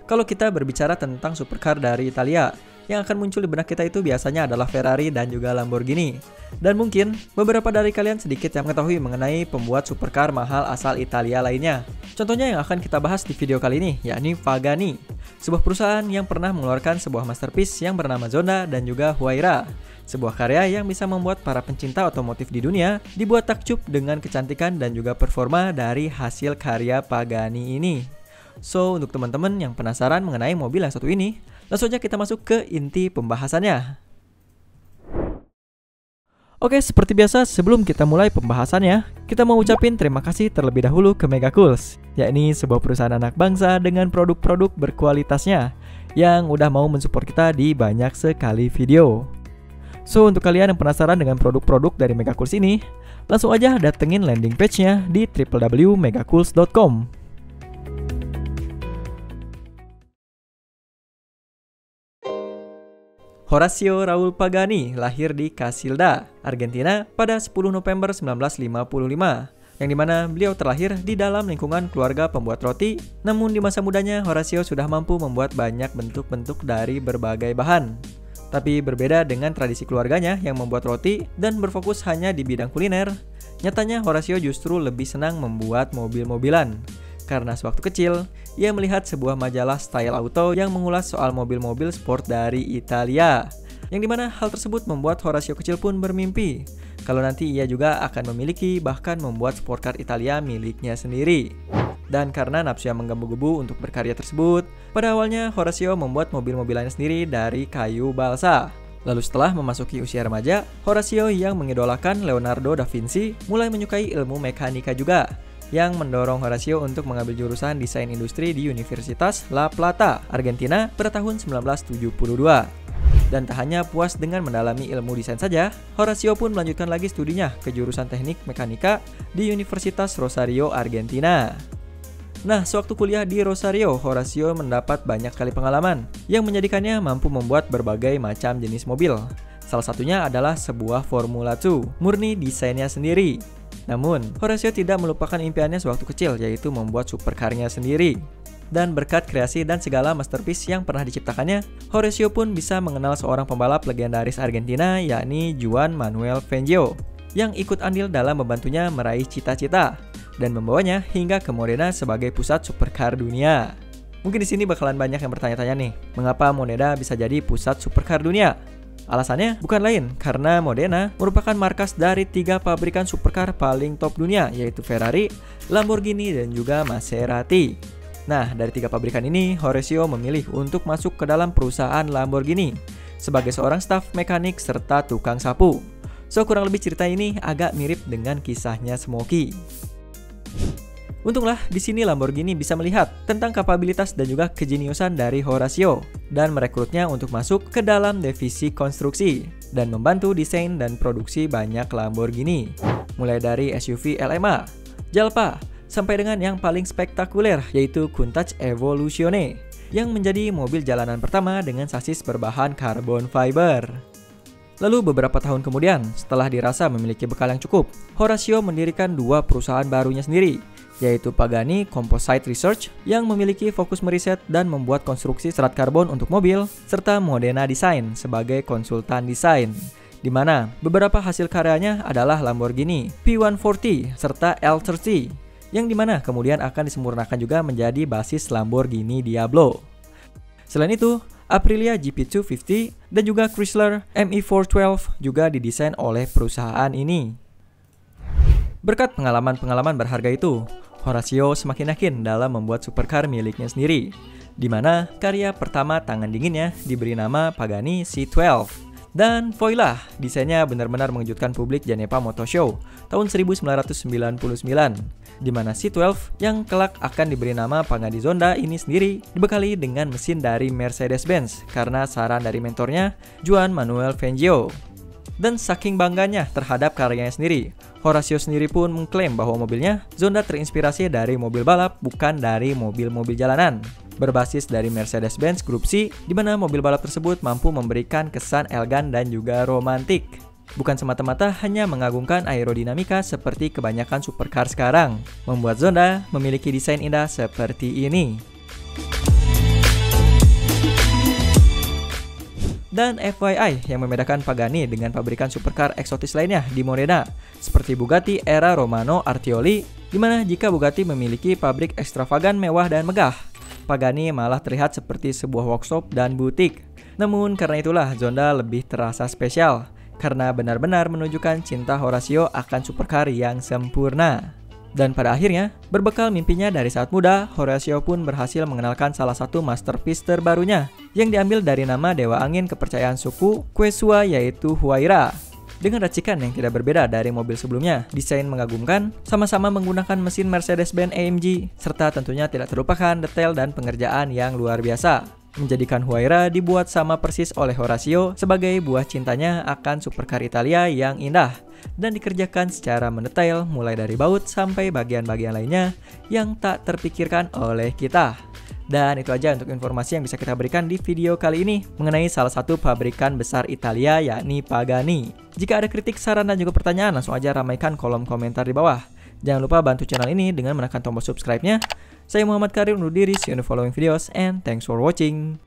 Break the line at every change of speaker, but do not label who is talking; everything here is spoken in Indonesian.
Kalau kita berbicara tentang supercar dari Italia, yang akan muncul di benak kita itu biasanya adalah Ferrari dan juga Lamborghini. Dan mungkin beberapa dari kalian sedikit yang mengetahui mengenai pembuat supercar mahal asal Italia lainnya. Contohnya yang akan kita bahas di video kali ini, yakni Pagani, sebuah perusahaan yang pernah mengeluarkan sebuah masterpiece yang bernama Zonda dan juga Huayra. Sebuah karya yang bisa membuat para pencinta otomotif di dunia dibuat takjub dengan kecantikan dan juga performa dari hasil karya Pagani ini. So, untuk teman-teman yang penasaran mengenai mobil yang satu ini, langsung aja kita masuk ke inti pembahasannya. Oke, seperti biasa sebelum kita mulai pembahasannya, kita mau ucapin terima kasih terlebih dahulu ke Megacools, yakni sebuah perusahaan anak bangsa dengan produk-produk berkualitasnya yang udah mau mensupport kita di banyak sekali video. So, untuk kalian yang penasaran dengan produk-produk dari Megacools ini, langsung aja datengin landing page-nya di www.megacools.com. Horacio Raul Pagani lahir di Casilda, Argentina pada 10 November 1955, yang dimana beliau terlahir di dalam lingkungan keluarga pembuat roti. Namun di masa mudanya Horacio sudah mampu membuat banyak bentuk-bentuk dari berbagai bahan. Tapi berbeda dengan tradisi keluarganya yang membuat roti dan berfokus hanya di bidang kuliner, nyatanya Horacio justru lebih senang membuat mobil-mobilan. Karena sewaktu kecil, ia melihat sebuah majalah style auto yang mengulas soal mobil-mobil sport dari Italia. Yang dimana hal tersebut membuat Horacio kecil pun bermimpi kalau nanti ia juga akan memiliki bahkan membuat sportcar Italia miliknya sendiri. Dan karena nafsu yang menggebu-gebu untuk berkarya tersebut, pada awalnya Horacio membuat mobil-mobilannya sendiri dari kayu balsa. Lalu setelah memasuki usia remaja, Horacio yang mengidolakan Leonardo da Vinci mulai menyukai ilmu mekanika juga, yang mendorong Horacio untuk mengambil jurusan desain industri di Universitas La Plata, Argentina pada tahun 1972. Dan tak hanya puas dengan mendalami ilmu desain saja, Horacio pun melanjutkan lagi studinya ke jurusan teknik mekanika di Universitas Rosario, Argentina. Nah, sewaktu kuliah di Rosario, Horacio mendapat banyak sekali pengalaman yang menjadikannya mampu membuat berbagai macam jenis mobil. Salah satunya adalah sebuah Formula 2, murni desainnya sendiri. Namun, Horacio tidak melupakan impiannya sewaktu kecil, yaitu membuat supercar-nya sendiri. Dan berkat kreasi dan segala masterpiece yang pernah diciptakannya, Horacio pun bisa mengenal seorang pembalap legendaris Argentina, yakni Juan Manuel Fangio, yang ikut andil dalam membantunya meraih cita-cita dan membawanya hingga ke Modena sebagai pusat supercar dunia. Mungkin di sini bakalan banyak yang bertanya-tanya nih, mengapa Modena bisa jadi pusat supercar dunia? Alasannya bukan lain karena Modena merupakan markas dari 3 pabrikan supercar paling top dunia, yaitu Ferrari, Lamborghini, dan juga Maserati. Nah, dari 3 pabrikan ini, Horacio memilih untuk masuk ke dalam perusahaan Lamborghini sebagai seorang staf mekanik serta tukang sapu. So, kurang lebih cerita ini agak mirip dengan kisahnya Smokey. Untunglah di sini Lamborghini bisa melihat tentang kapabilitas dan juga kejeniusan dari Horacio dan merekrutnya untuk masuk ke dalam divisi konstruksi dan membantu desain dan produksi banyak Lamborghini, mulai dari SUV LMA, Jalpa, sampai dengan yang paling spektakuler yaitu Countach Evoluzione yang menjadi mobil jalanan pertama dengan sasis berbahan karbon fiber. Lalu beberapa tahun kemudian, setelah dirasa memiliki bekal yang cukup, Horacio mendirikan 2 perusahaan barunya sendiri, yaitu Pagani Composite Research yang memiliki fokus meriset dan membuat konstruksi serat karbon untuk mobil, serta Modena Design sebagai konsultan desain, di mana beberapa hasil karyanya adalah Lamborghini P140 serta L30, yang dimana kemudian akan disempurnakan juga menjadi basis Lamborghini Diablo. Selain itu, Aprilia GP250 dan juga Chrysler ME412 juga didesain oleh perusahaan ini. Berkat pengalaman-pengalaman berharga itu, Horacio semakin yakin dalam membuat supercar miliknya sendiri, di mana karya pertama tangan dinginnya diberi nama Pagani C12. Dan voila, desainnya benar-benar mengejutkan publik Janepa Motor Show tahun 1999, di mana C12 yang kelak akan diberi nama Pagani Zonda ini sendiri dibekali dengan mesin dari Mercedes-Benz karena saran dari mentornya Juan Manuel Fangio. Dan saking bangganya terhadap karyanya sendiri, Horacio sendiri pun mengklaim bahwa mobilnya Zonda terinspirasi dari mobil balap bukan dari mobil-mobil jalanan, berbasis dari Mercedes-Benz Group C, di mana mobil balap tersebut mampu memberikan kesan elegan dan juga romantik. Bukan semata-mata hanya mengagungkan aerodinamika seperti kebanyakan supercar sekarang, membuat Zonda memiliki desain indah seperti ini. Dan FYI yang membedakan Pagani dengan pabrikan supercar eksotis lainnya di Modena, seperti Bugatti era Romano Artioli, di mana jika Bugatti memiliki pabrik ekstravagan mewah dan megah, Pagani malah terlihat seperti sebuah workshop dan butik. Namun karena itulah Zonda lebih terasa spesial, karena benar-benar menunjukkan cinta Horacio akan supercar yang sempurna. Dan pada akhirnya, berbekal mimpinya dari saat muda, Horacio pun berhasil mengenalkan salah satu masterpiece terbarunya yang diambil dari nama dewa angin kepercayaan suku Quechua, yaitu Huayra. Dengan racikan yang tidak berbeda dari mobil sebelumnya, desain mengagumkan, sama-sama menggunakan mesin Mercedes-Benz AMG, serta tentunya tidak terlupakan detail dan pengerjaan yang luar biasa, menjadikan Huayra dibuat sama persis oleh Horacio sebagai buah cintanya akan supercar Italia yang indah dan dikerjakan secara mendetail mulai dari baut sampai bagian-bagian lainnya yang tak terpikirkan oleh kita. Dan itu aja untuk informasi yang bisa kita berikan di video kali ini mengenai salah satu pabrikan besar Italia, yakni Pagani. Jika ada kritik, saran, dan juga pertanyaan, langsung aja ramaikan kolom komentar di bawah. Jangan lupa bantu channel ini dengan menekan tombol subscribe-nya. Saya Muhammad Karim undur diri, see you in the following videos, and thanks for watching.